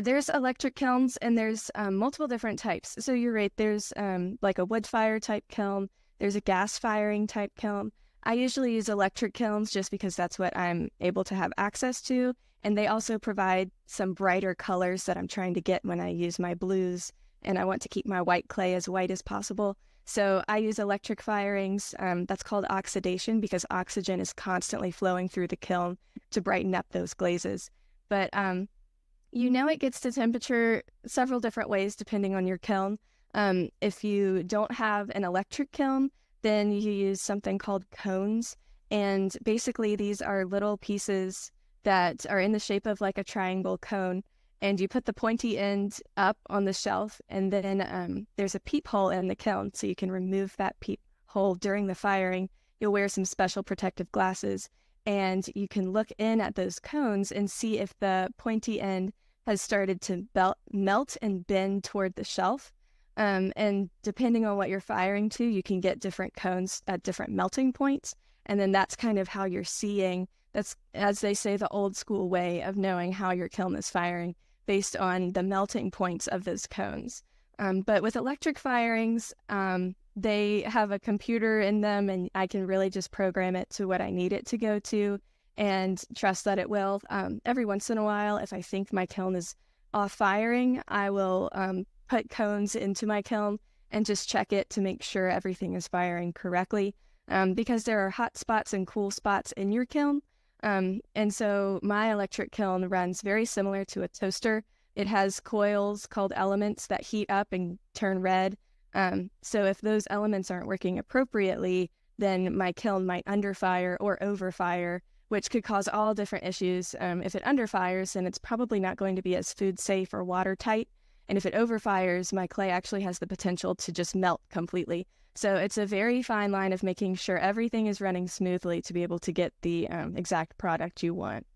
There's electric kilns and there's multiple different types. So you're right, there's like a wood fire type kiln, there's a gas firing type kiln. I usually use electric kilns just because that's what I'm able to have access to. And they also provide some brighter colors that I'm trying to get when I use my blues. And I want to keep my white clay as white as possible. So I use electric firings. That's called oxidation because oxygen is constantly flowing through the kiln to brighten up those glazes. But it gets to temperature several different ways depending on your kiln. If you don't have an electric kiln, then you use something called cones. And basically, these are little pieces that are in the shape of like a triangle cone. And you put the pointy end up on the shelf, and then there's a peephole in the kiln, so you can remove that peephole during the firing. You'll wear some special protective glasses, and you can look in at those cones and see if the pointy end has started to melt and bend toward the shelf. And depending on what you're firing to, you can get different cones at different melting points. And then that's kind of how you're seeing, that's, as they say, the old school way of knowing how your kiln is firing based on the melting points of those cones. But with electric firings, they have a computer in them, and I can really just program it to what I need it to go to and trust that it will. Every once in a while, if I think my kiln is off firing, I will put cones into my kiln and just check it to make sure everything is firing correctly, because there are hot spots and cool spots in your kiln. And so my electric kiln runs very similar to a toaster. It has coils called elements that heat up and turn red. So if those elements aren't working appropriately, then my kiln might underfire or overfire, which could cause all different issues. If it underfires, then it's probably not going to be as food safe or watertight. And if it overfires, my clay actually has the potential to just melt completely. So it's a very fine line of making sure everything is running smoothly to be able to get the exact product you want.